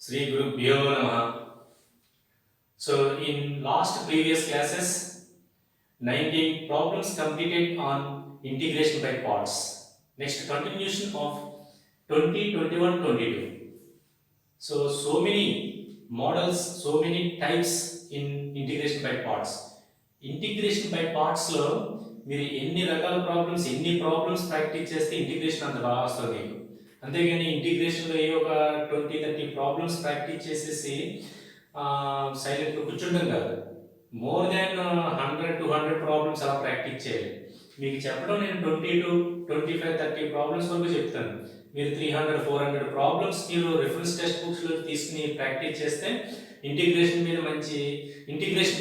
Sri Gurubhyo Namaha. So, in last previous classes, 19 problems completed on integration by parts. Next, continuation of 20, 21, 22. So many models, so many types in integration by parts. Integration by parts లో మీరు ఎన్ని రకాల problems practice చేస్తే integration అంత బాగా వస్తుంది మీకు. అంతేగాని ఇంటిగ్రేషన్ లో ఏ ఒక 20-30 ప్రాబ్లమ్స్ ప్రాక్టీస్ చేసేసి సైలెంట్ కూర్చుంటాం కాదు. మోర్ దాన్ 100-200 ప్రాబ్లమ్స్ అలా ప్రాక్టీస్ చేయాలి. మీకు చెప్పడం నేను 20-25-30 ప్రాబ్లమ్స్ వరకు చెప్తాను. మీరు 300-400 ప్రాబ్లమ్స్ మీరు రిఫరెన్స్ టెక్స్ట్ బుక్స్ లో తీసుకుని ప్రాక్టీస్ చేస్తే ఇంటిగ్రేషన్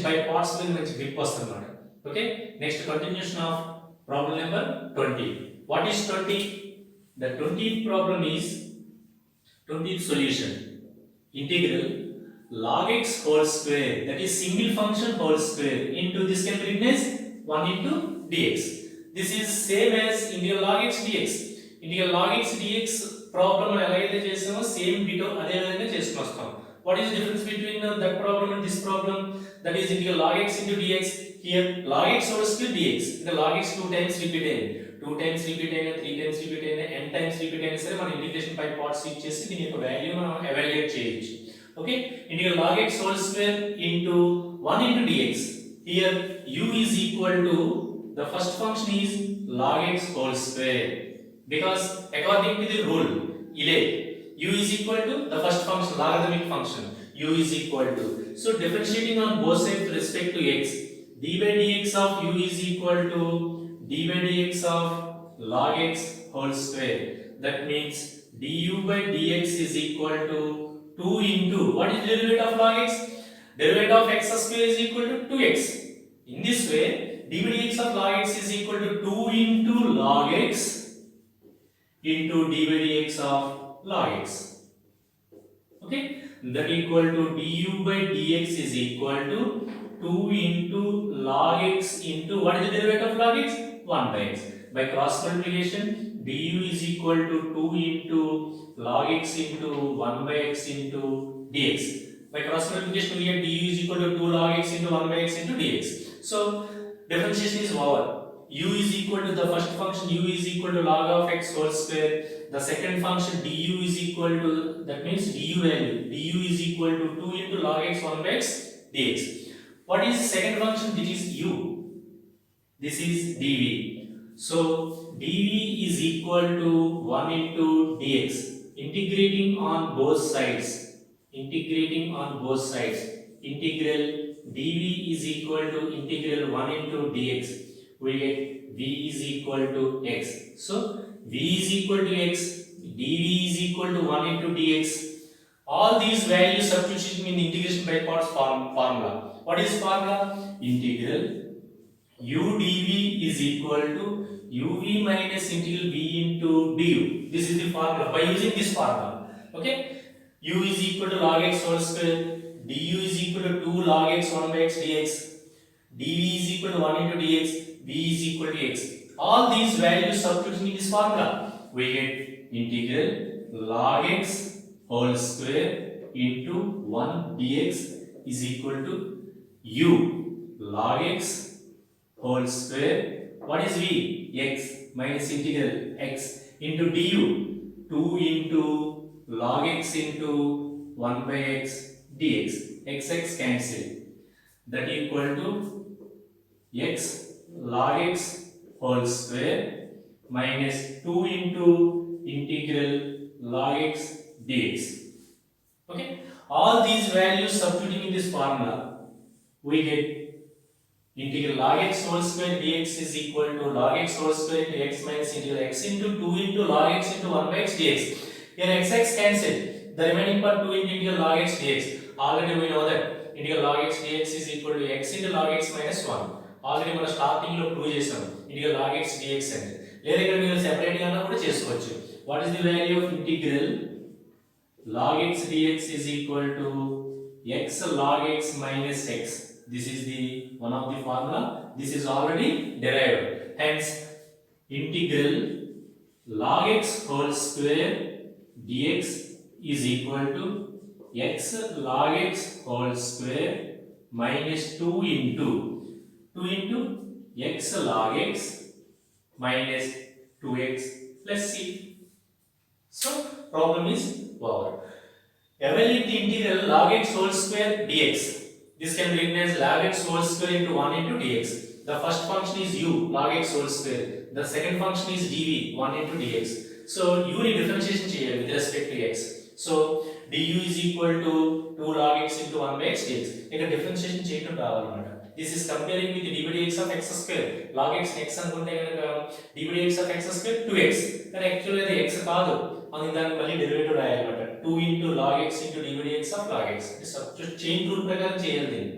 బై పార్ట్స్ మీద మంచి గ్రిప్ వస్తుంది అన్నమాట. Okay, next continuation of problem number 20. What is 20? The 20th problem is 20th solution. Integral log x whole square, that is single function whole square, into this can be written as 1 into dx. This is same as integral log x dx. Integral log x dx problem ఎలాగైతే చేసామో same ditto అదే విధంగా చేసుకొని వస్తాం. What is the difference between that problem and this problem? That is integral log x into dx. Here log x whole square dx. The log x 2 times repeat అయ్యింది. 2 times repeat అయినా 3 times repeat అయినా n times repeat అయినా సరే మన integration by parts use చేసి దీని యొక్క value మనం ఎవాల్యుయేట్ చేయొచ్చు. Okay, integral log x whole square into 1 into dx. Here u is equal to the first function is log x whole square, because according to the rule ile u is equal to the first function, logarithmic function, u is equal to, so differentiating on both sides with respect to x, d by dx of u is equal to d by dx of log x whole square. That means du by dx is equal to 2 into, what is the derivative of log x? Derivative of x square is equal to 2x. In this way, d by dx of log x is equal to 2 into log x into d by dx of log x. Okay, that equal to du by dx is equal to 2 into log x into, what is the derivative of log x? 1 by x. By cross multiplication, du is equal to 2 into log x into 1 by x into dx. By cross multiplication, we get du is equal to 2 log x into 1 by x into dx. So differentiation is over. U is equal to the first function, u is equal to log of x whole square. The second function du is equal to, that means du value, du is equal to 2 into log x 1 by x dx. What is the second function? This is u, this is dv. So dv is equal to 1 into dx. Integrating on both sides, integral dv is equal to integral 1 into dx. We get v is equal to x. So v is equal to x, dv is equal to 1 into dx. All these values substituting in integration by parts formula. What is formula? Integral u dv is equal to uv minus integral v into du. This is the formula. By using this formula, okay, u is equal to log x whole square, du is equal to 2 log x 1 by x dx, dv is equal to 1 into dx, v is equal to x. All these values substituting in this formula, we get integral log x whole square into 1 dx is equal to u log x whole square, what is v? X minus integral x into du, 2 into log x into 1 by x dx. X cancel, that equal to x log x whole square minus 2 into integral log x dx. Okay, all these values substituting in this formula, we get integral log x whole square dx is equal to log x whole square into x minus integral x into 2 into log x into 1 by x dx. Here x cancel, the remaining part 2 into integral log x dx. Already we know that integral log x dx is equal to x into log x minus 1. Already మనం starting లో prove చేసాం integral log x dx అని. లేదా ఇక్కడ మీరు separate గా కూడా చేసుకోవచ్చు. What is the value of integral log x dx is equal to x log x minus x. This is the one of the formula. This is already derived. Hence integral log x whole square dx is equal to x log x whole square minus 2 into x log x minus 2x plus c. So problem is over. Evaluate the integral log x whole square dx. This can be written as log x whole square into 1 into dx. The first function is u log x whole square. The second function is dv 1 into dx. So u ni differentiation cheyali with respect to x. So du is equal to 2 log x into 1 by x dx. Ikkada differentiation cheyadam ravalannamata. This is comparing with the dv dx of x square. Log x x anukunte ganaka dv dx of x square 2x. But actually అది x కాదు. అందుకే దానికి మళ్ళీ derivative రాయాలన్నమాట. 2 into log x into dv dx of log x. This substitute chain rule ప్రకారం చేయాలి దీన్ని.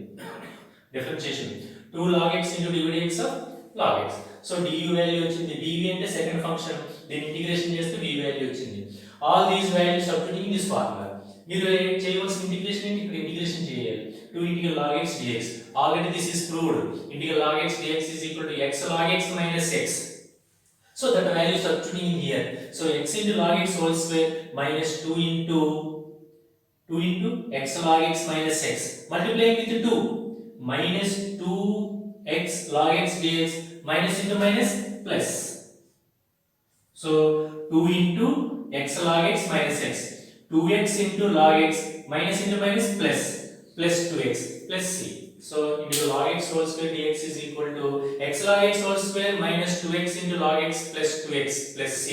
Differentiation 2 log x into dv dx of log x. So du value వచ్చింది. dv అంటే సెకండ్ ఫంక్షన్. దీన్ని ఇంటిగ్రేషన్ చేస్తే v వాల్యూ వచ్చింది. All these values substituting in this formula. మీరు చేయవలసిన ఇంటిగ్రేషన్ ఏంటి? ఇక్కడ ఇంటిగ్రేషన్ చేయాలి. 2 integral log x dx. Already this is proved. Integral log x dx is equal to x log x minus x. So that value substituting in here. So x into log x whole square minus 2 into x log x minus x. Multiplying with 2 minus 2x log x dx minus into minus plus. So 2 into x log x minus x. 2x into log x minus into minus plus 2x plus c. So into log x whole square dx is equal to x log x whole square minus 2x into log x plus 2x plus c.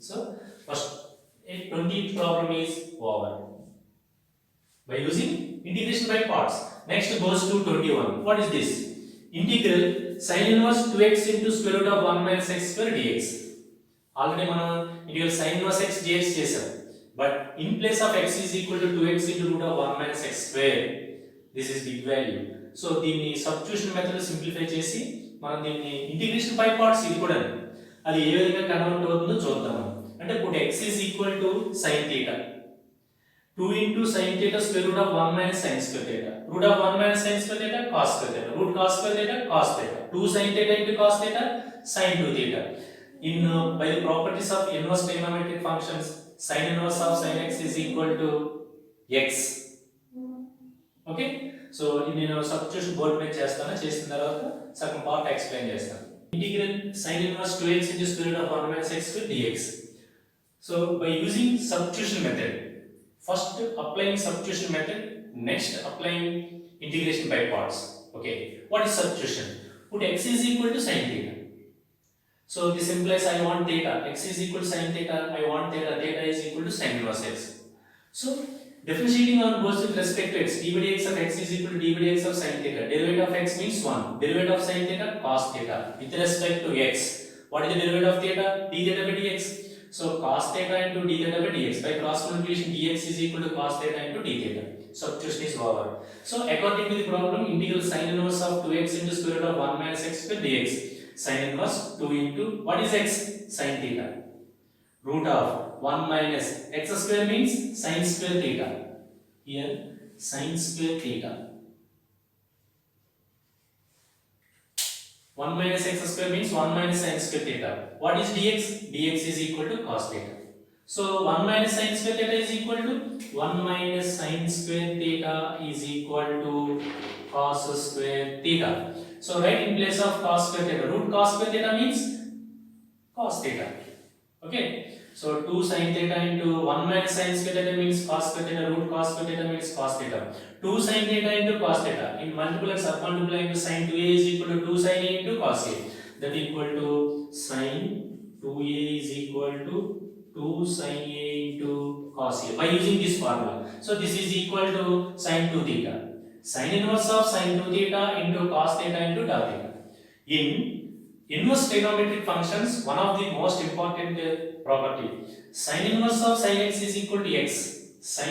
So first 20th problem is over by using integration by parts. Next goes to 21. What is this? Integral sin inverse 2x into square root of 1 minus x square dx. Already మనం integral sin inverse x dx చేసాం. But in place of x is equal to 2x into root of 1 minus x square. This is big value. So దీన్ని substitution method simplify చేసి మనం దీన్ని integration by parts ఇది కూడా అది ఏ విధంగా convert అవుతుందో చూద్దాం. అంటే ఇప్పుడు x is equal to sin theta. 2 into sin theta square root of 1 minus sin square theta. Root of 1 minus sin square theta cos square theta. Root cos square theta cos theta. 2 sin theta into cos theta sin 2 theta. In by the properties of inverse trigonometric functions, sin inverse of sin x is equal to x. Okay? So నేను substitution board మీద చేస్తాను. చేసిన తర్వాత సగం part explain చేస్తాను. Integral sin inverse 2x into square root of 1 minus x square dx. So by using substitution method, first applying substitution method, next applying integration by parts. Okay, what is substitution? Put x is equal to sin theta. So this implies I want theta. X is equal to sin theta. I want theta. Theta is equal to sin inverse x. So differentiating on both with respect to x. dv dx of x is equal to dv dx of sin theta. Derivative of x means 1. Derivative of sin theta cos theta with respect to x. What is the derivative of theta? d theta by dx. So cos theta into d theta by dx. By cross multiplication dx is equal to cos theta into d theta. Substitution is over. So according to the problem, integral sin inverse of 2x into square root of 1 minus x square dx. Sin inverse 2 into what is x? Sin theta. Root of 1 minus x square means sin square theta. Here sin square theta. 1 minus x square means 1 minus sin square theta. What is dx? dx is equal to cos theta. So 1 minus sin square theta is equal to 1 minus sin square theta is equal to cos square theta. So write in place of cos square theta. Root cos square theta means cos theta. Okay. So 2 sin theta into 1 minus sin square theta means cos square theta. Root cos square theta means cos theta. 2 sin theta into cos theta. In multiply and submultiply into sin 2a is equal to 2 sin a into cos a. That equal to sin 2a is equal to 2 sin a into cos a. By using this formula. So this is equal to sin 2 theta. Sin inverse of sin 2 theta into cos theta into tan theta. In inverse trigonometric functions, one of the most important property, sin inverse of sin x is equal to x. Sin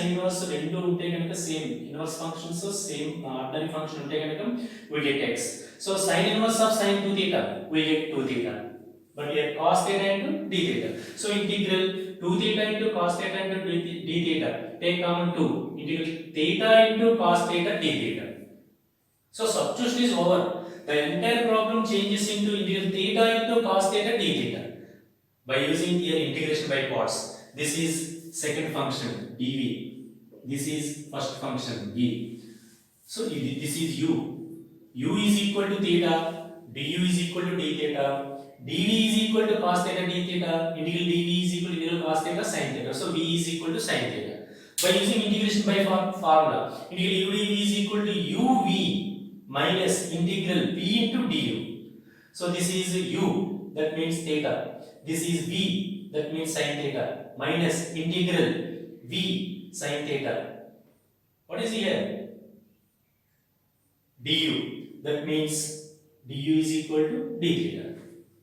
inverse రెండు ఉంటే కనుక same inverse functions same ordinary function ఉంటే కనుక we get x. So sin inverse of sin 2 theta we get 2 theta. But here cos theta into d theta. So integral 2 theta into cos theta into d theta. Take common 2. Integral theta into cos theta d theta. So substitution is over. The entire problem changes into integral theta into cos theta d theta. By using here integration by parts. This is second function dv. this is first function v. So this is u is equal to theta, du is equal to d theta, dv is equal to cos theta d theta, integral dv is equal to integral cos theta sin theta. So v is equal to sin theta. By using integration by formula, integral u dv is equal to uv minus integral v into du. So this is u, that means theta. This is v, that means sin theta, minus integral v sin theta. What is here? Du, that means du is equal to d theta.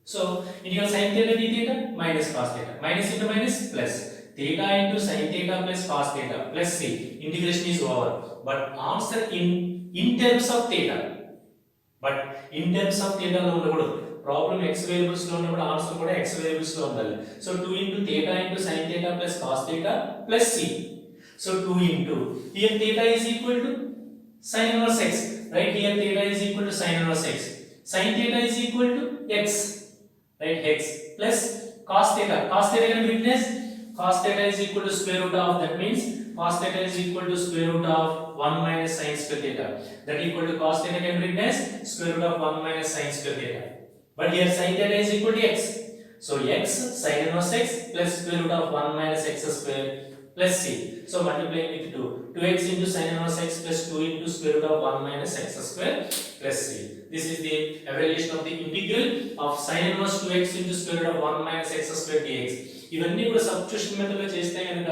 So integral sin theta d theta minus cos theta, minus into minus plus, theta into sin theta plus cos theta plus c. Integration is over, but answer in terms of theta. But in terms of theta lo undakudadu. Problem x variables lo unnappudu answer kuda x variables lo undali. So 2 into theta into sin theta plus cos theta plus c. So 2 into, here theta is equal to sin inverse x. Right, here theta is equal to sin inverse x. Sin theta is equal to x. Right, x plus cos theta. Cos theta can be written as cos theta is equal to square root of, that means cos theta is equal to square root of 1 minus sin square theta. That equal to cos theta can be written as square root of 1 minus sin square theta. But here sin theta is equal to x. So x sin inverse x plus square root of 1 minus x square plus c. So multiplying with 2. 2x into sin inverse x plus 2 into square root of 1 minus x square plus c. This is the evaluation of the integral of sin inverse 2x into square root of 1 minus x square dx. ఇవన్నీ కూడా substitution method లో చేస్తే కనుక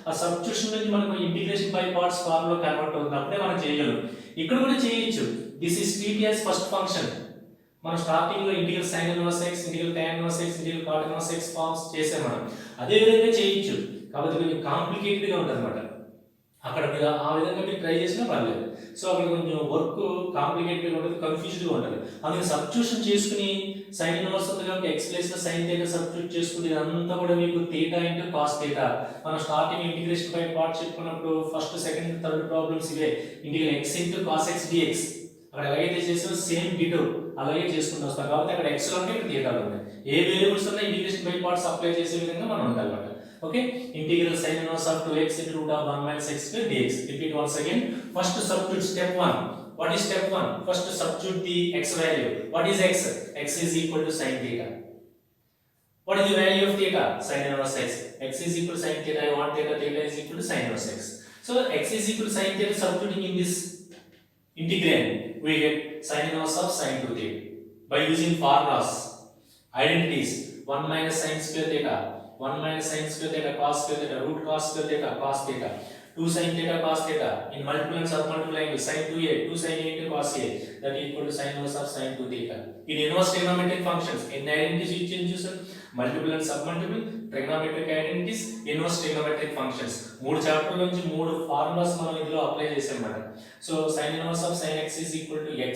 ఆ substitution నుంచి మనకు integration by parts formula convert అవుతుంది, అప్పుడే మనం చేయగలం. ఇక్కడ కూడా చేయొచ్చు. This is treat as first function. మనం స్టార్టింగ్ లో integral sin inverse x, integral tan inverse x, integral cot inverse x forms చేసాం మనం. అదే విధంగా చేయొచ్చు, కాబట్టి కొంచెం కాంప్లికేటెడ్ గా ఉంటుంది అన్నమాట. అక్కడ మీరు ఆ విధంగా మీరు ట్రై చేసినా పర్లేదు. సో అక్కడ కొంచెం వర్క్ కాంప్లికేటెడ్ గా ఉంటుంది, కన్ఫ్యూజ్డ్ గా ఉంటుంది. అందుకే సబ్స్టిట్యూషన్ చేసుకుని sin ఇన్వర్స్ ఉంది కాబట్టి x ప్లేస్ లో sin థీటా సబ్స్టిట్యూట్ చేసుకుని ఇదంతా కూడా మీకు థీటా ఇంటూ cos థీటా. మనం స్టార్టింగ్ ఇంటిగ్రేషన్ బై పార్ట్ చెప్పుకున్నప్పుడు ఫస్ట్ సెకండ్ థర్డ్ ప్రాబ్లమ్స్ ఇవే. Integral x into cos x dx అక్కడ ఎలాగైతే చేసామో సేమ్ డిటో అలాగే చేసుకుంటూ వస్తాం. కాబట్టి అక్కడ x లో ఉంటే ఇక్కడ థీటాలు ఉన్నాయి. ఏ వేరియబుల్స్ ఉన్నా ఇంటిగ్రేషన్ బై పార్ట్స్ అప్లై చేసే విధంగా మనం ఉండాలన్నమాట. Okay, integral sin inverse of 2x into root of 1 minus x square dx. Repeat once again. First substitute step 1. What is step 1? First substitute the x value. What is x? X is equal to sin theta. What is the value of theta? Sin inverse x. X is equal to sin theta. I want theta. Theta is equal to sin inverse x. So x is equal to sin theta. Substituting in this integrand, we get sin inverse of sin 2 theta. By using formulas, identities, 1 minus sin square theta, 1 minus sin square theta cos square theta, root cos square theta cos theta, 2 sin theta cos theta, in multiple and submultiple angles sin 2a, 2 sin a into cos a, that equal to sin inverse of sin 2 theta. In inverse trigonometric functions, in identities which changes multiple and submultiple, trigonometric identities, inverse trigonometric functions. మూడు చాప్టర్ల నుంచి మూడు formulas మనం ఇందులో apply చేసామన్నమాట. So sin inverse of sin x is equal to x.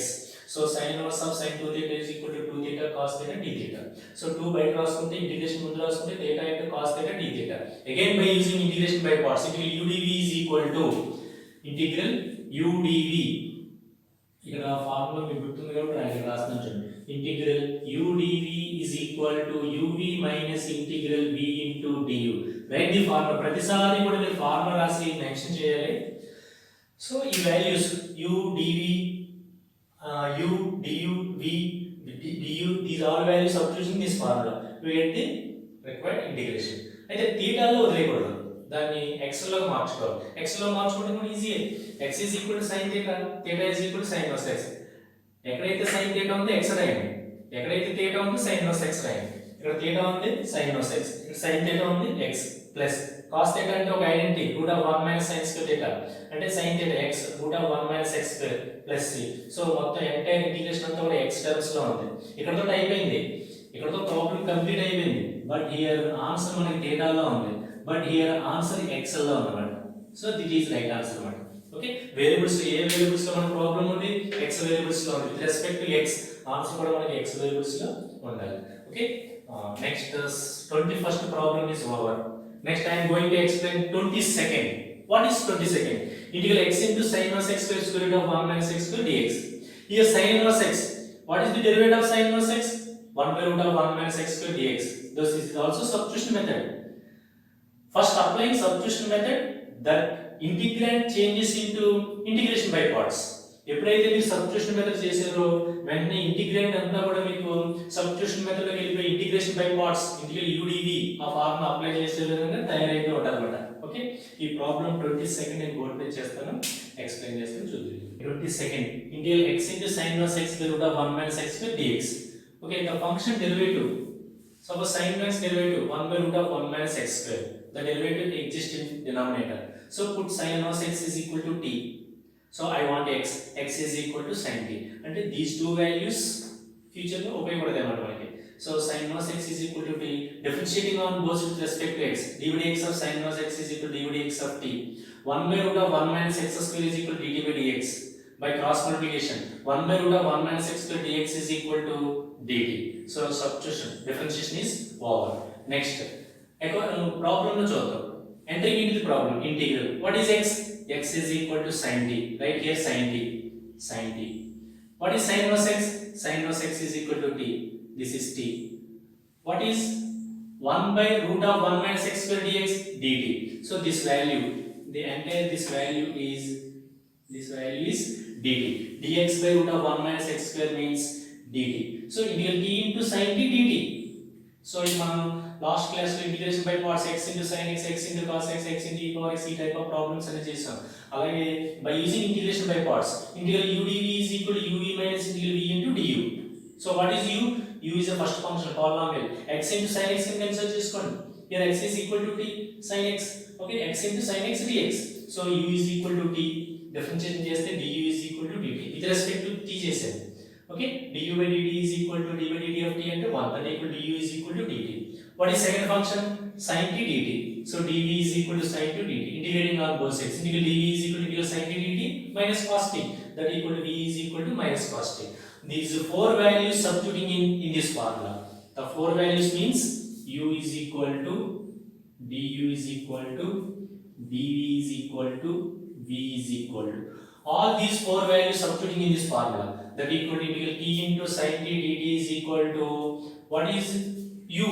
So sin inverse of sin 2 theta is equal to 2 theta cos theta d theta. So 2 బయట రాసుకుంటే integration ముందు రాసుకుంటే theta into cos theta d theta. Again by using integration by parts, integral u dv is equal to integral u dv. ఇక్కడ formula మీకు గుర్తుంది కాబట్టి నేను ఇక్కడ రాస్తాను చూడండి. Integral u dv is equal to uv minus integral v into du. Right the formula. ప్రతిసారి కూడా మీరు ఫార్ములా రాసి మెన్షన్ చేయాలి. సో ఈ values u dv u du v du, these all values substituting this formula we get the required integration. అయితే థీటాలో వదిలేయకూడదు, దాన్ని x లోకి మార్చుకోవాలి. x లో మార్చుకోవడం కూడా easy. x is equal to sin theta, theta is equal to sin inverse x. ఎక్కడైతే sin theta ఉందో x రాయండి, ఎక్కడైతే theta ఉందో sin inverse x రాయండి. ఇక్కడ theta ఉంది sin inverse x, ఇక్కడ sin theta ఉంది x ప్లస్ cos theta అంటే ఒక identity root of 1 minus sin square theta అంటే sin theta x root of 1 minus x square plus c. So మొత్తం entire integration అంతా కూడా x టర్మ్స్ లో ఉంది. ఇక్కడతో అయిపోయింది, ఇక్కడతో ప్రాబ్లం కంప్లీట్ అయిపోయింది. బట్ హియర్ ఆన్సర్ మనకి theta లో ఉంది, బట్ హియర్ ఆన్సర్ x లో ఉందన్నమాట. సో దిట్ ఈస్ రైట్ ఆన్సర్ అన్నమాట. ఓకే, వేరియబుల్స్ ఏ వేరియబుల్స్ లో మన ప్రాబ్లం ఉంది, x వేరియబుల్స్ లో ఉంది. With respect to x answer కూడా మనకి x వేరియబుల్స్ లో ఉండాలి. Okay, next 21st problem is over. Next I am going to explain 22nd. What is 22nd? Integral x into sin inverse x square root of 1 minus x square dx. Here sin inverse x. What is the derivative of sin inverse x? 1 by root of 1 minus x square dx. This is also substitution method. First applying substitution method, that integrand changes into integration by parts. ఎప్పుడైతే మీరు substitution method చేసారో వెంటనే integrand అంతా కూడా మీకు substitution method లోకి వెళ్ళిపోయి integration by parts integral యూడివి ఆ ఫార్ములా అప్లై చేసే విధంగా తయారైతే ఉండాలన్నమాట. ఓకే, ఈ ప్రాబ్లం 22 నేను బోర్డు మీద చేస్తాను, ఎక్స్ప్లెయిన్ చేస్తాను చూద్దాం. 22 integral x into sin inverse x by root of 1 minus x square dx. Okay, the function derivative, suppose sin inverse derivative 1 by root of 1 minus x square, the derivative exists in denominator, so put sin inverse x is equal to t. So I want x is equal to sin t, and these two values future lo ఉపయోగపడతాయి అన్నమాట మనకి. So sin inverse x is equal to t, differentiating on both with respect to x, d by dx of sin inverse x is equal to d by dx of t. 1 by root of 1 minus x square is equal to dt by dx. By cross multiplication 1 by root of 1 minus x square dx is equal to dt. So substitution, differentiation is over. Next problem lo చూద్దాం. Entering into the problem, integral. What is x? X is equal to sin t. Right here sin t. Sin t. What is sin inverse x? Sin inverse x is equal to t. This is t. What is 1 by root of 1 minus x square dx? dt. So this value, the entire this value is dt. dx by root of 1 minus x square means dt. So integral t into sin t dt. So in మనం last class లో integration by parts x into sin x, x into cos x, x into e power x ఈ type of problems అన్ని చేసాం. అలాగే by using integration by parts integral udv is equal to uv minus integral v into du. So what is u? u is a first function polynomial. x into sin x ని consider చేసుకోండి. Here x is equal to t sin x. Okay, x into sin x dx. So u is equal to t. Differentiation చేస్తే du is equal to dt with respect to t చేసాం. Okay, du by dt is equal to d by dt of t అంటే 1, that equal to du is equal to dt. What is second function? Sin t dt. So dv is equal to sin to dt. Integrating on both sides. Integral dv is equal to integral sin t dt minus cos t. That equal to v is equal to minus cos t. These four values substituting in this formula. The four values means u is equal to du is equal to dv is equal to v is equal to. All these four values substituting in this formula. That equal to integral t into sin t dt is equal to what is u?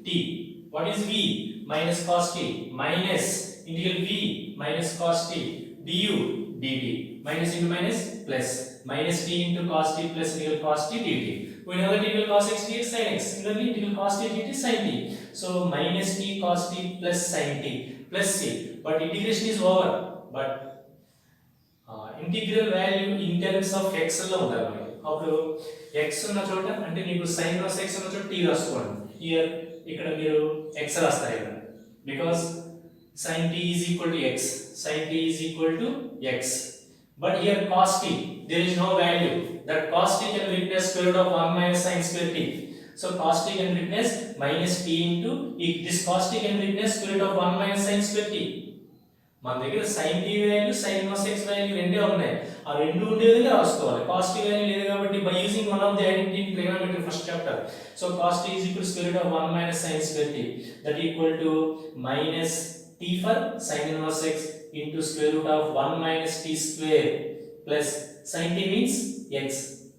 T. What is v? Minus cos t minus integral v minus cos t du dt. Minus into minus plus minus t into cos t plus integral cos t dt. We know that integral cos x dx sin x. Similarly integral cos t dt sin t. So minus t cos t plus sin t plus c. But integration is over. But integral value in terms of x లో ఉండాలి మనకి. అప్పుడు x ఉన్న చోట అంటే మీకు sin inverse x ఉన్న చోట t రాసుకోండి. హియర్ ఇక్కడ మీరు x రాస్తారు ఇక్కడ because sin t is equal to x, sin t is equal to x. But here cos t there is no value. That cos t can replace square root of 1 minus sin square t. So cos t can replace minus t into this cos t can replace square root of 1 minus sin square t. మన దగ్గర sin t value sin inverse x value రెండే ఉన్నాయి. ఆ రెండు ఉండే విధంగా రాసుకోవాలి. cos t value లేదు కాబట్టి by using one of the identity in trigonometry first chapter. So cos t is equal to square root of 1 minus sin square t. That equal to minus t for sin inverse x into square root of 1 minus t square plus sin t means x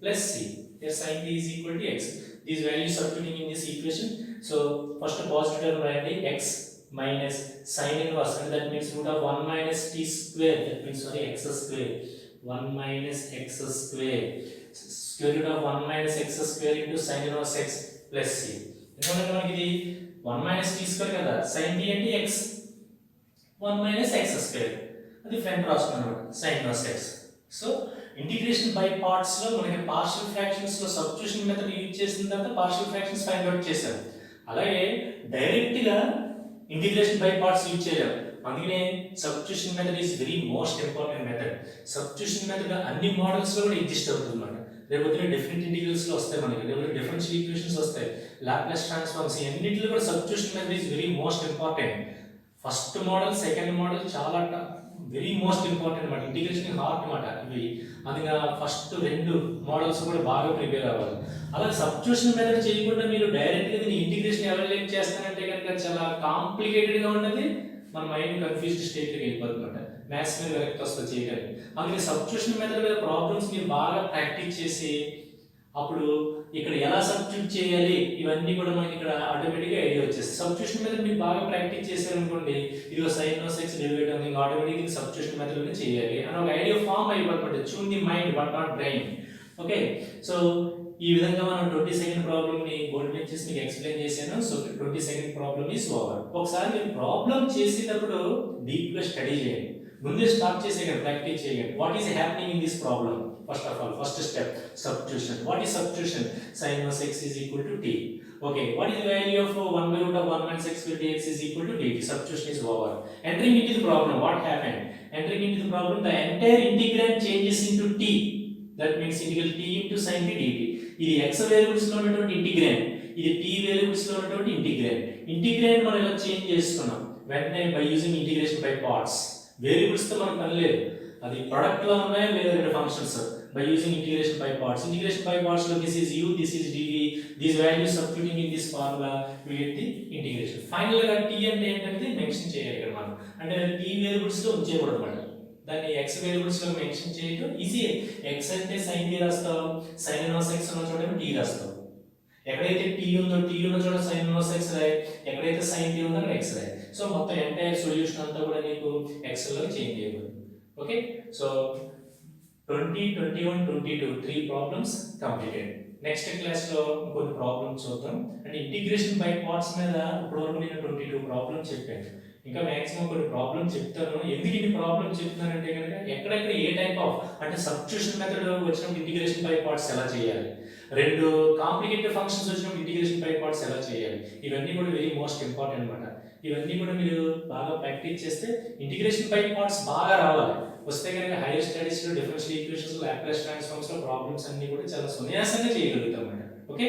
plus c. Here sin t is equal to x. These values substituting in this equation. So first positive term write x minus sin inverse, and that means root of 1 minus t square, that means sorry x square, 1 minus x square, square root of 1 minus x square into sin inverse x plus c. ఎందుకంటే మనకి ఇది 1 minus t square కదా, sin t అంటే x, 1 minus x square, అది front రాసుకున్నాం sin inverse x. So integration by parts లో మనకి partial fractions లో సబ్స్టిట్యూషన్ మెథడ్ యూజ్ చేసిన తర్వాత పార్షియల్ ఫ్రాక్షన్స్ ఫైండ్ అవుట్ చేశాం. అలాగే డైరెక్ట్ గా ఇంటిగ్రేషన్ బై పార్ట్స్ యూజ్ చేయలేం. అందుకనే substitution method is very most important method. Substitution method అన్ని మోడల్స్ లో కూడా ఎగ్జిస్ట్ అవుతుంది అన్నమాట. రేపొద్దున డిఫరెంట్ ఇంటిగ్రల్స్ లో వస్తాయి మనకి, రేపొద్దున డిఫరెన్షియల్ ఈక్వేషన్స్ వస్తాయి, లాప్లాస్ ట్రాన్స్ఫార్మ్స్, అన్నిటిలో కూడా substitution method is very most important. First model second model చాలా వెరీ మోస్ట్ ఇంపార్టెంట్ అన్నమాట. ఇంటిగ్రేషన్ హార్ట్ అన్నమాట ఇవి. అందుగా ఫస్ట్ రెండు మోడల్స్ కూడా బాగా ప్రిపేర్ అవ్వాలి. అలాగే సబ్స్టిట్యూషన్ మెథడ్ చేయకుండా మీరు డైరెక్ట్గా దీన్ని ఇంటిగ్రేషన్ ఎవాల్యుయేట్ చేస్తానంటే కనుక చాలా కాంప్లికేటెడ్గా ఉంటుంది, మన మైండ్ కన్ఫ్యూజ్డ్ స్టేట్లోకి వెళ్ళిపోతుంది అనమాట. మ్యాథ్స్ మీద కరెక్ట్ వస్తుంది చేయగలిగి. అందుకే సబ్స్టిట్యూషన్ మెథడ్ మీద ప్రాబ్లమ్స్ మీరు బాగా ప్రాక్టీస్ చేసి అప్పుడు ఇక్కడ ఎలా సబ్స్టిట్యూట్ చేయాలి ఇవన్నీ కూడా మనకి ఇక్కడ ఆటోమేటిక్గా ఐడియా వచ్చేసి సబ్స్టిట్యూషన్ మెథడ్ మీరు బాగా ప్రాక్టీస్ చేశారనుకోండి, ఇదిగో sin inverse x డెరివేటివ్ ఉంది, ఆటోమేటిక్గా సబ్స్టిట్యూషన్ మెథడ్లోనే చేయాలి అని ఒక ఐడియా ఫామ్ అయిపోతుంది. Tune the mind but not brain. Okay, so ఈ విధంగా మనం 22nd ప్రాబ్లమ్ ని బోర్డు మీద చేసి మీకు ఎక్స్ప్లెయిన్ చేశాను. So 22nd problem is over. ఒకసారి మీరు ప్రాబ్లమ్ చేసేటప్పుడు డీప్ గా స్టడీ చేయండి, ముందే స్టార్ట్ చేసేయండి, ప్రాక్టీస్ చేయండి. What is happening in this problem? First of all, first step substitution. What is substitution? Sin inverse x is equal to t. Okay, what is the value of 1 by root of 1 minus x plus dx is equal to dt? Substitution is over. Entering into the problem, what happened? Entering into the problem, the entire integrand changes into t. That means integral t into sin t dt. ఇది x variables లో ఉన్నటువంటి integrand, ఇది t variables లో ఉన్నటువంటి integrand. Integrand మనం ఇలా change చేస్తున్నాం వెంటనే by using integration by parts. Variables తో మనకు పని లేదు, అది ప్రొడక్ట్ లో ఉన్నాయా లేదా రెండు functions. By using integration by parts. Integration by parts, so this is u, this is dv. These values substituting in this formula, we get the integration. Finally, t అంటే ఏంటంటే మెన్షన్ చేయాలి ఇక్కడ మనం. అంటే t వేరియబుల్స్ లో ఉంచేయకూడదు అన్నమాట. దాన్ని x variables లో మెన్షన్ చేయడం ఈజీ. x అంటే sin t రాస్తాం, sin inverse x ఉన్న చోట t రాస్తాం. ఎక్కడైతే t ఉందో t ఉన్న చోట sin inverse x రాయి, ఎక్కడైతే sin t ఉందో అక్కడ x రాయి. సో మొత్తం ఎంటైర్ సొల్యూషన్ అంతా కూడా నీకు x లో చేంజ్ చేయబోతుంది. Okay, so 20, 21, 22 3 problems completed. Next class లో కొన్ని ప్రాబ్లమ్స్ చూద్దాం. అంటే ఇంటిగ్రేషన్ బై పార్ట్స్ మీద ఇప్పటివరకు నేను 22 ప్రాబ్లమ్స్ చెప్పాను. ఇంకా మాక్సిమం కొన్ని ప్రాబ్లమ్స్ చెప్తాను. ఎందుకు ఇన్ని ప్రాబ్లమ్స్ చెప్తానంటే కనుక ఎక్కడెక్కడ ఏ టైప్ ఆఫ్ అంటే సబ్స్టిట్యూషన్ మెథడ్ వచ్చినప్పుడు ఇంటిగ్రేషన్ బై పార్ట్స్ ఎలా చేయాలి, రెండు కాంప్లికేటెడ్ ఫంక్షన్స్ వచ్చినప్పుడు ఇంటిగ్రేషన్ బై పార్ట్స్ ఎలా చేయాలి, ఇవన్నీ కూడా వెరీ మోస్ట్ ఇంపార్టెంట్ అన్నమాట. ఇవన్నీ కూడా మీరు బాగా ప్రాక్టీస్ చేస్తే ఇంటిగ్రేషన్ బై పార్ట్స్ బాగా రావాలి. వస్తే కనుక హైయర్ స్టడీస్ లో డిఫరెన్షియల్ ఈక్వేషన్స్, లాప్లాస్ ట్రాన్స్ఫార్మ్స్ లో ప్రాబ్లమ్స్ అన్ని కూడా చాలా సున్యాసంగా చేయగలుగుతాం అన్నమాట. ఓకే.